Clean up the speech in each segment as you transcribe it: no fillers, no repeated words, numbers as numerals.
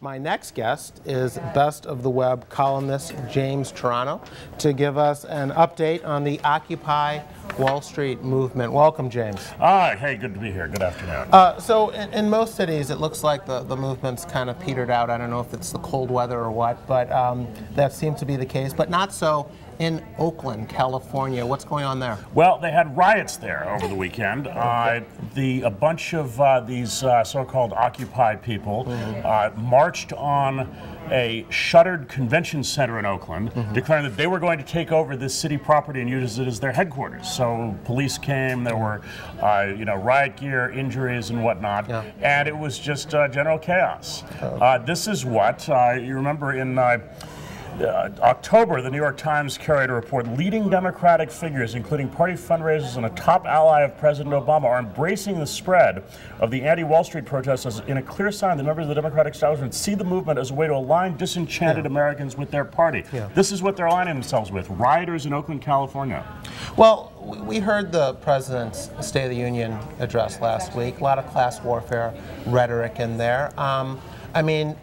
My next guest is Best of the Web columnist James Taranto to give us an update on the Occupy Wall Street movement. Welcome, James. Hey, good to be here. Good afternoon. So in most cities, it looks like the movement's kind of petered out. I don't know if it's the cold weather or what, but that seems to be the case, but not so in Oakland, California. What's going on there? Well, they had riots there over the weekend. A bunch of these so-called Occupy people marched on a shuttered convention center in Oakland, declaring that they were going to take over this city property and use it as their headquarters. So police came, there were riot gear, injuries and whatnot, and it was just general chaos. This is what, you remember in October, the New York Times carried a report, leading Democratic figures, including party fundraisers and a top ally of President Obama, are embracing the spread of the anti-Wall Street protests as in a clear sign that members of the Democratic establishment see the movement as a way to align disenchanted Americans with their party. This is what they're aligning themselves with, rioters in Oakland, California. Well, we heard the President's State of the Union address last week, a lot of class warfare rhetoric in there. I mean,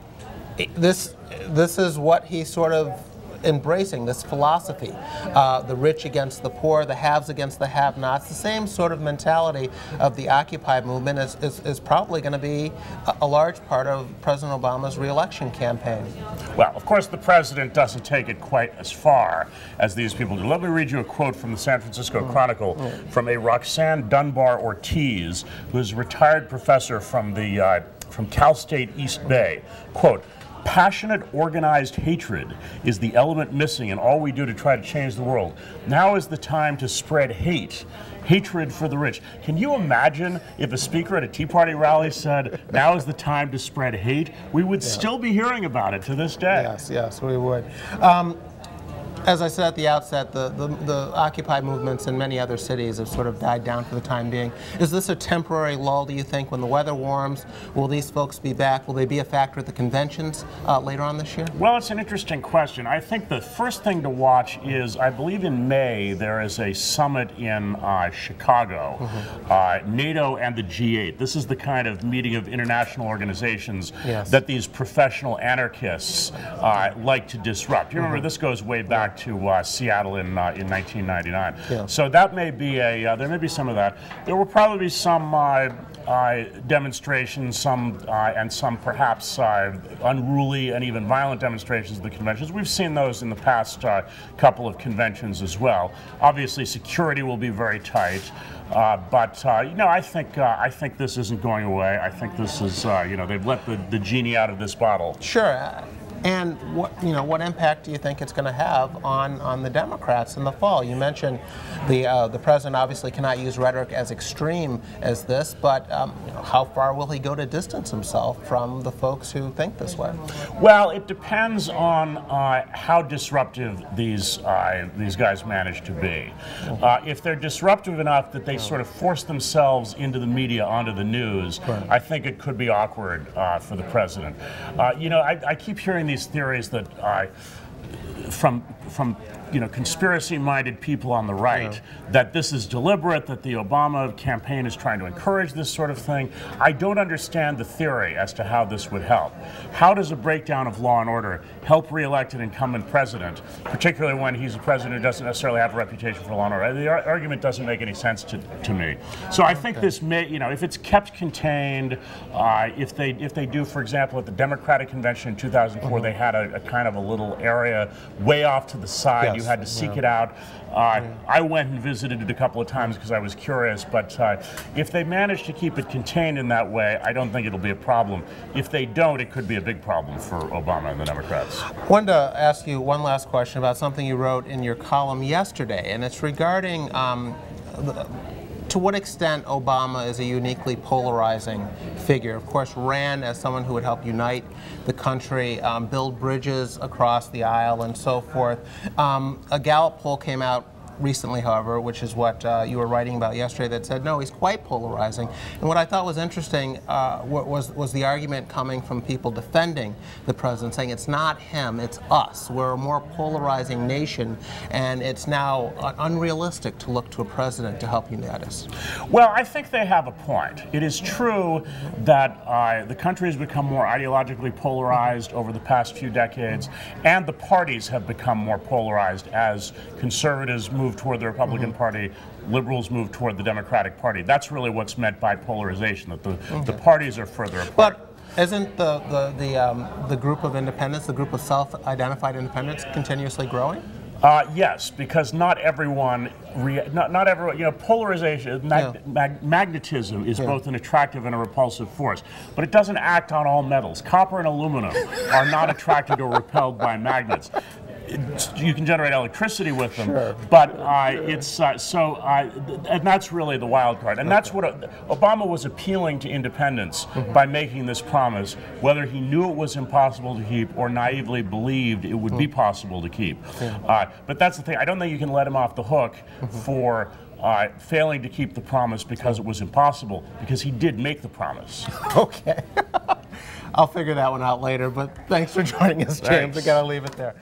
this is what he's sort of embracing, this philosophy. The rich against the poor, the haves against the have-nots. The same sort of mentality of the Occupy movement is probably going to be a large part of President Obama's re-election campaign. Well, of course, the president doesn't take it quite as far as these people do. Let me read you a quote from the San Francisco Chronicle from a Roxanne Dunbar Ortiz, who's a retired professor from Cal State East Bay. Quote, "Passionate, organized hatred is the element missing in all we do to try to change the world. Now is the time to spread hate. Hatred for the rich." Can you imagine if a speaker at a Tea Party rally said, "Now is the time to spread hate"? We would still be hearing about it to this day. Yes, we would. As I said at the outset, the Occupy movements in many other cities have sort of died down for the time being. Is this a temporary lull, do you think? When the weather warms, will these folks be back? Will they be a factor at the conventions later on this year? Well, it's an interesting question. I think the first thing to watch is, I believe in May, there is a summit in Chicago, NATO and the G8. This is the kind of meeting of international organizations that these professional anarchists like to disrupt. You remember, this goes way back to Seattle in 1999. So that may be there may be some of that. There will probably be some demonstrations, and some perhaps unruly and even violent demonstrations at the conventions. We've seen those in the past couple of conventions as well. Obviously, security will be very tight. But I think this isn't going away. I think this is they've let the genie out of this bottle. Sure. And what impact do you think it's going to have on the Democrats in the fall? You mentioned the president obviously cannot use rhetoric as extreme as this, but how far will he go to distance himself from the folks who think this way? Well, it depends on how disruptive these guys manage to be. If they're disruptive enough that they sort of force themselves into the media, onto the news, I think it could be awkward for the president. I keep hearing these theories that from conspiracy-minded people on the right, that this is deliberate, that the Obama campaign is trying to encourage this sort of thing. I don't understand the theory as to how this would help. How does a breakdown of law and order help re-elect an incumbent president, particularly when he's a president who doesn't necessarily have a reputation for law and order? The argument doesn't make any sense to me. So I think this may, if it's kept contained, if they do, for example, at the Democratic Convention in 2004, they had a kind of a little area way off to the side. You had to seek it out. I went and visited it a couple of times because I was curious, but if they manage to keep it contained in that way, I don't think it'll be a problem. If they don't, it could be a big problem for Obama and the Democrats. I wanted to ask you one last question about something you wrote in your column yesterday, and it's regarding to what extent Obama is a uniquely polarizing figure. Of course, ran as someone who would help unite the country, build bridges across the aisle, and so forth. A Gallup poll came out recently, however, which is what you were writing about yesterday, that said, no, he's quite polarizing. And what I thought was interesting was the argument coming from people defending the president, saying it's not him, it's us. We're a more polarizing nation, and it's now unrealistic to look to a president to help unite us. Well, I think they have a point. It is true that the country has become more ideologically polarized over the past few decades, and the parties have become more polarized as conservatives move toward the Republican Party, liberals move toward the Democratic Party. That's really what's meant by polarization, that the parties are further apart. But isn't the group of independents, the group of self-identified independents, continuously growing? Yes, because not everyone, polarization, magnetism is both an attractive and a repulsive force, but it doesn't act on all metals. Copper and aluminum are not attracted or repelled by magnets. You can generate electricity with them, but and that's really the wild card. And that's what Obama was appealing to independents by making this promise, whether he knew it was impossible to keep or naively believed it would be possible to keep. But that's the thing. I don't think you can let him off the hook for failing to keep the promise because it was impossible, because he did make the promise. Okay. I'll figure that one out later, but thanks for joining us, James. I gotta leave it there.